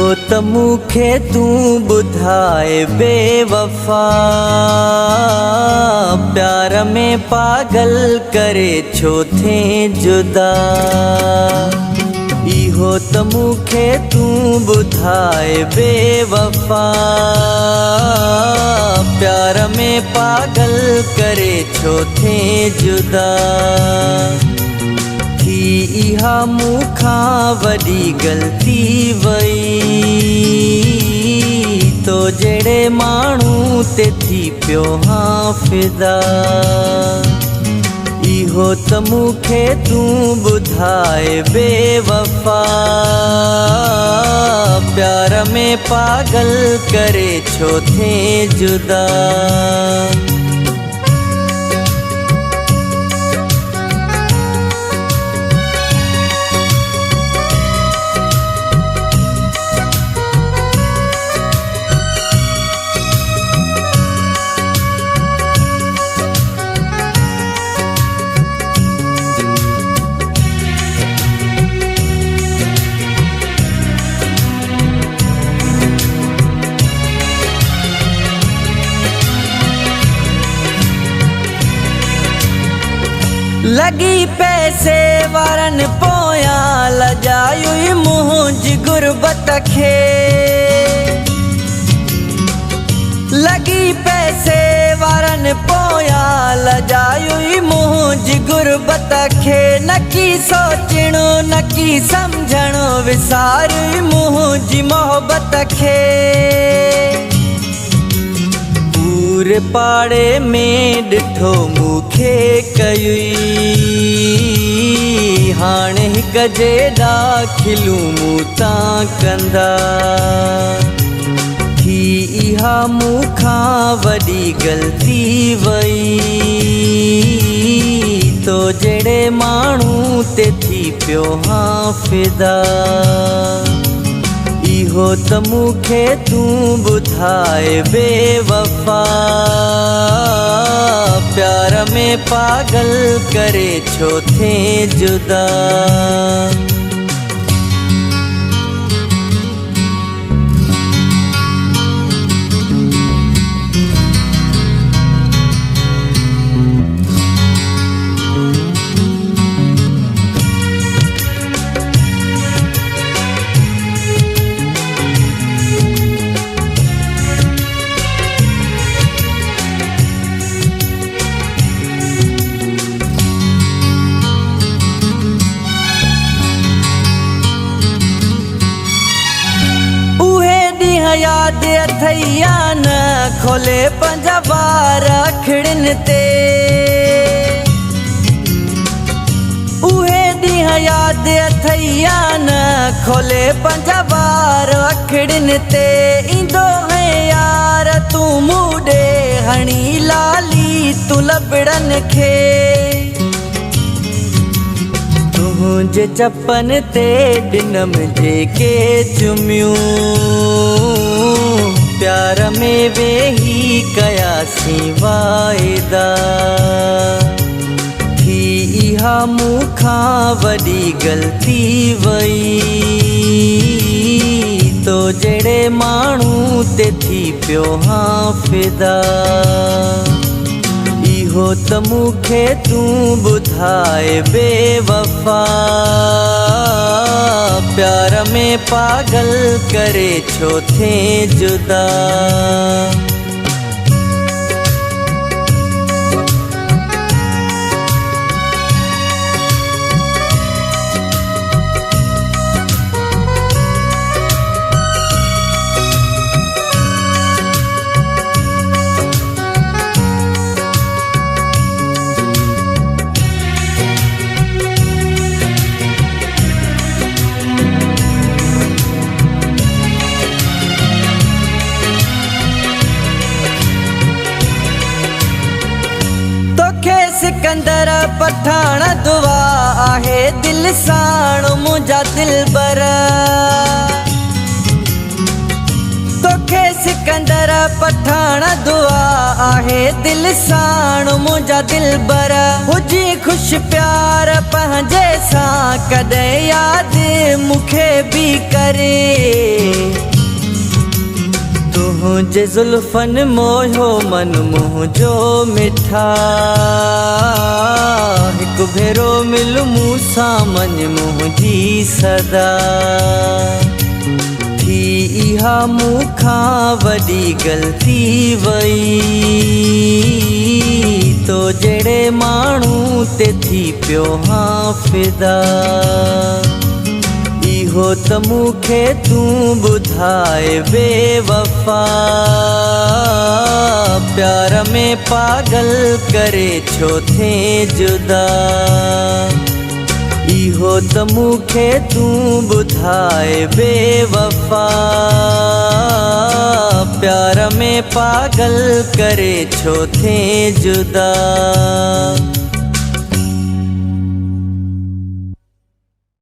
इहो त मूंखे तूं ॿुधाए बेवफा, प्यार में पागल करे छो थे जुदा। इहो त मूंखे तूं ॿुधाए बेवफा, प्यार में पागल करे छो थे जुदा। थी इहा मूंखां वॾी ग़लती वई, तो जहिड़े माण्हू ते थी पियो हां फिदा। इहो त मूंखे तूं ॿुधाए बेवफा, प्यार में पागल करे छो थे जुदा। लगी पैसे वारन पोयां लजायुई मुंहिंजी गुरबत खे। लगी पैसे वारन पोयां लजायुई मुंहिंजी गुरबत खे। न की सोचणो न की सम्झणो, विसारुई मुंहिंजी मोहबत खे। पूरे पाड़े में ॾिठो मूंखे कयुई, हाणे हिक जे दाखिलूं मूं तां कंदा। थी इहा मूंखां वॾी ग़लती वई, तो जहिड़े माण्हू ते थी पियो हां फिदा। इहो त मूंखे तूं ॿुधाए बेवफा, प्यार में पागल करे छो थे जुदा। याद अथैया न खोले पंजा बार अखड़िन ते। उहे ॾींहं याद अथैया न खोले पंजा बार अखड़िन ते। ईंदो है यार तूं मूं ॾे हणी लाली तूं लबड़न खे। तुंहिंजे चपन ते ॾिनम जेके चुमियूं, प्यार में वेही कयासीं वाइदा। थी इहा मूंखां वॾी ग़लती वई, तो जहिड़े माण्हू ते थी पियो हां फिदा। इहो त मूंखे तूं ॿुधाए बेवफा, प्यार में पागल करे छो थे जुदा। सिकंदर पठान दुआ आहे दिल साण मुंहिंजा दिलबर। तोखे सिकंदर पठाण दुआ आहे दिल साण मुंहिंजा दिलबर हुजी खुश प्यार पंहिंजे सां कॾहिं यादि मूंखे बि करे तुंहिंजे ज़ुल्फ़नि मोहियो मन मुंहिंजो मिठा हिकु भेरो मिल मूंसां मञ मुंहिंजी सदा थी इहा मूंखां वॾी ग़लती वई तो जहिड़े माण्हू ते थी पियो हां फिदा इहो त मूंखे तूं ॿुधाए बेवफ़ा प्यार में पागल करे छो थे जुदा इहो त मूंखे तूं ॿुधाए बेवफ़ा प्यार में पागल करे छो थे जुदा।